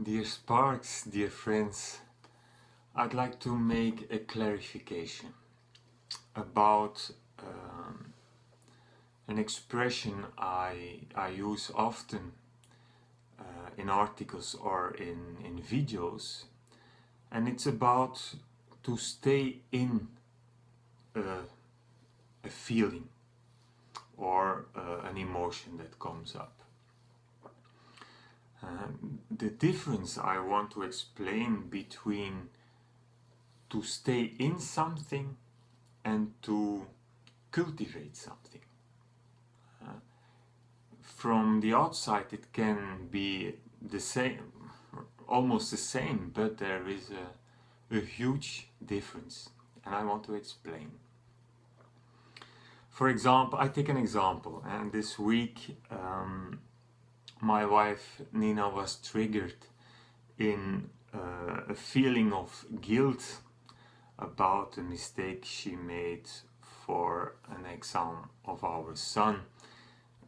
Dear Sparks, dear friends, I'd like to make a clarification about an expression I use often in articles or in videos, and it's about to stay in a, a feeling or an emotion that comes up. The difference I want to explain between to stay in something and to cultivate something. From the outside it can be the same, almost the same, but there is a huge difference, and I want to explain. For example, I take an example, and this week my wife Nina was triggered in a feeling of guilt about a mistake she made for an exam of our son,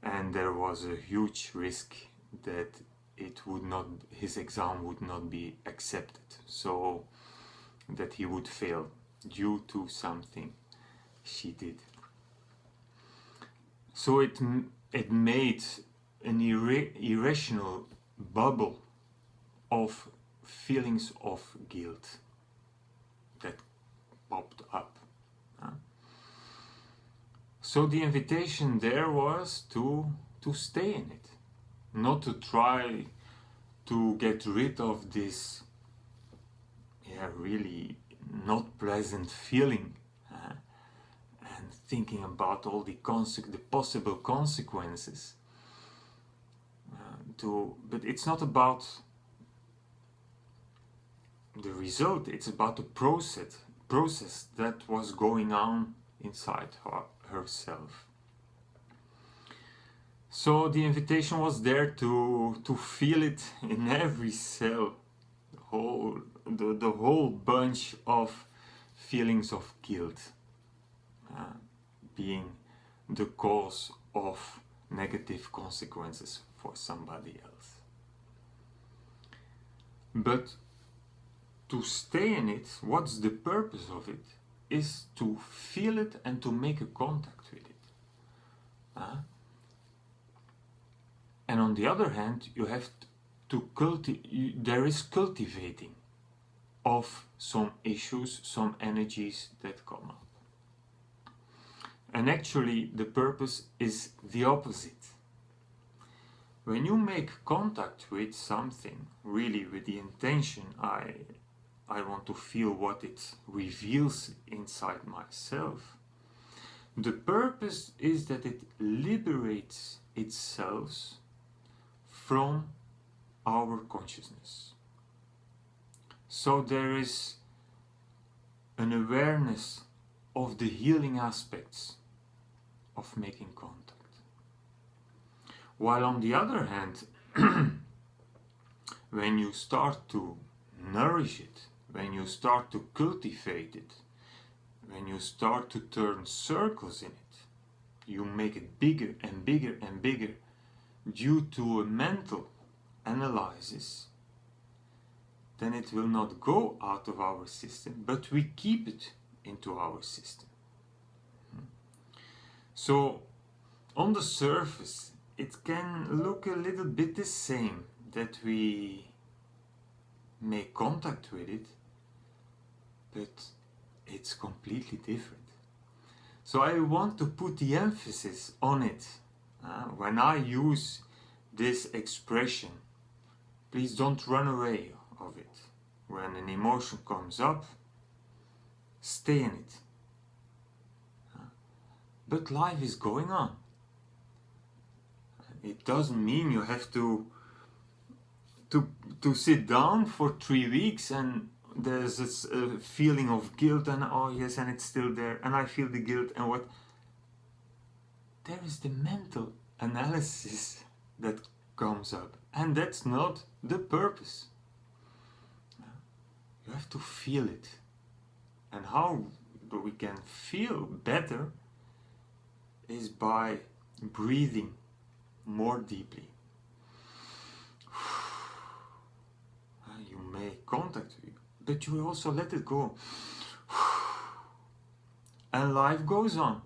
and there was a huge risk that his exam would not be accepted, so that he would fail due to something she did. So it made an irrational bubble of feelings of guilt that popped up. So the invitation there was to stay in it, not to try to get rid of this really not pleasant feeling, and thinking about all the possible consequences. But it's not about the result, it's about the process that was going on inside herself. So the invitation was there to feel it in every cell, the whole bunch of feelings of guilt being the cause of negative consequences for somebody else. But to stay in it, what's the purpose of it, is to feel it and to make a contact with it. And on the other hand, you have to there is cultivating of some issues, some energies that come up. And actually the purpose is the opposite. When you make contact with something, really with the intention, I want to feel what it reveals inside myself, the purpose is that it liberates itself from our consciousness. So there is an awareness of the healing aspects of making contact. While on the other hand, when you start to nourish it, when you start to cultivate it, when you start to turn circles in it, you make it bigger and bigger and bigger due to a mental analysis, then it will not go out of our system, but we keep it into our system. So on the surface it can look a little bit the same, that we make contact with it, but it's completely different. So I want to put the emphasis on it. When I use this expression, please don't run away of it. When an emotion comes up, stay in it. But life is going on. It doesn't mean you have to sit down for 3 weeks and there's this feeling of guilt, and oh yes, and it's still there, and I feel the guilt, and what? There is the mental analysis that comes up, and that's not the purpose. You have to feel it. And how we can feel better is by breathing more deeply. make contact with you, but you also let it go. And life goes on.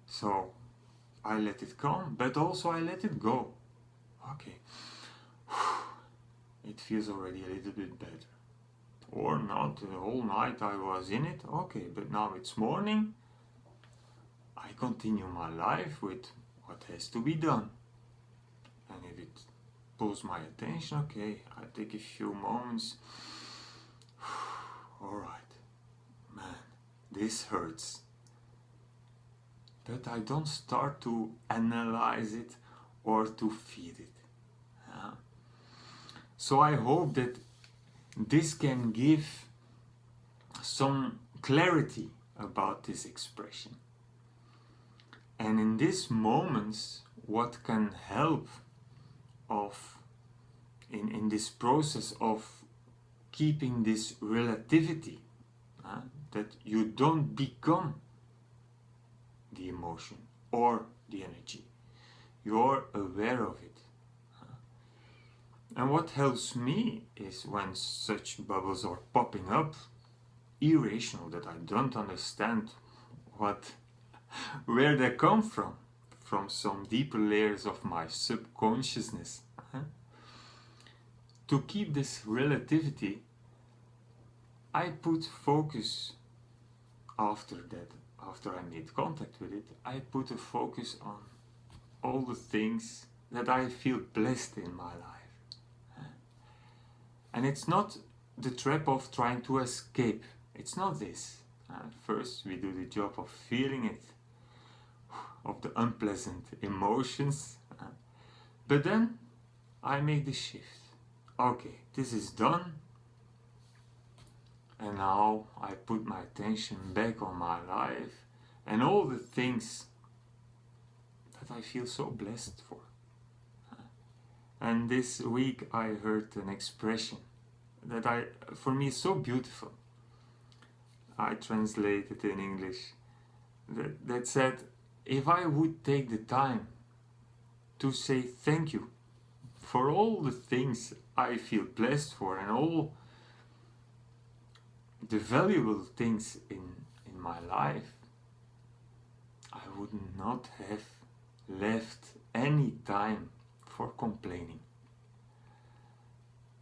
So I let it come, but also I let it go. Okay. It feels already a little bit better. Or not, the whole night I was in it. Okay, but now it's morning. I continue my life with what has to be done. And if it pulls my attention, okay, I take a few moments. Alright, man, this hurts. But I don't start to analyze it or to feed it. So I hope that this can give some clarity about this expression. And in these moments, what can help in this process of keeping this relativity, that you don't become the emotion or the energy. You're aware of it. And what helps me is when such bubbles are popping up, irrational, that I don't understand where they come from some deeper layers of my subconsciousness. To keep this relativity, I put focus after that. After I made contact with it, I put a focus on all the things that I feel blessed in my life. And it's not the trap of trying to escape. It's not this. First we do the job of feeling it, of the unpleasant emotions. But then I make the shift. Okay, this is done. And now I put my attention back on my life and all the things that I feel so blessed for. And this week I heard an expression that for me is so beautiful. I translated in English that said, if I would take the time to say thank you for all the things I feel blessed for and all the valuable things in my life, I would not have left any time for complaining.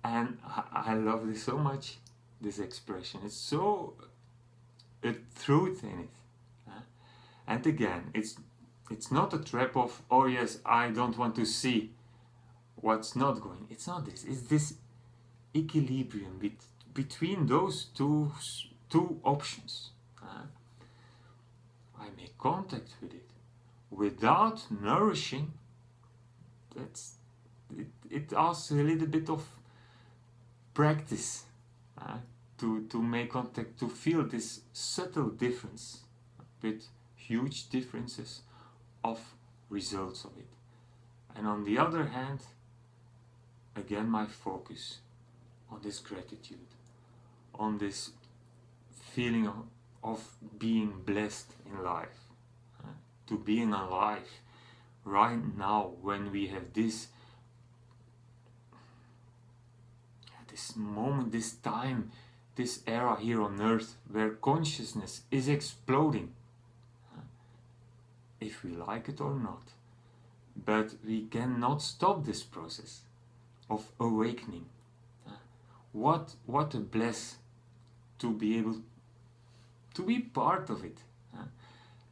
And I love this so much, this expression. It's so a truth in it. And again, it's not a trap of, oh yes, I don't want to see what's not going. It's not this. It's this equilibrium between those two options. I make contact with it without nourishing. It asks a little bit of practice to make contact, to feel this subtle difference with huge differences of results of it. And on the other hand, again, my focus on this gratitude, on this feeling of being blessed in life, to being alive right now when we have this moment, this time, this era here on earth where consciousness is exploding, if we like it or not. But we cannot stop this process of awakening. What a bless to be able to be part of it.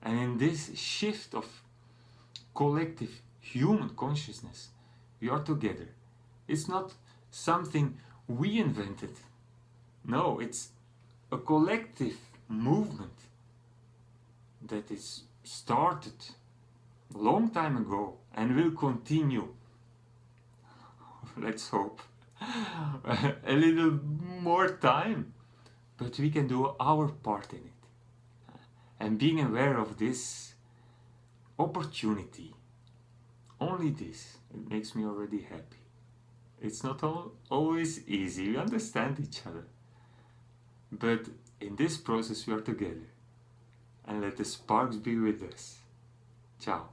And in this shift of collective human consciousness, we are together. It's not something we invented. No, it's a collective movement that is started a long time ago and will continue, let's hope, a little more time. But we can do our part in it. And being aware of this opportunity, only this, it makes me already happy. It's not always easy, we understand each other. But in this process we are together. And let the sparks be with us. Ciao.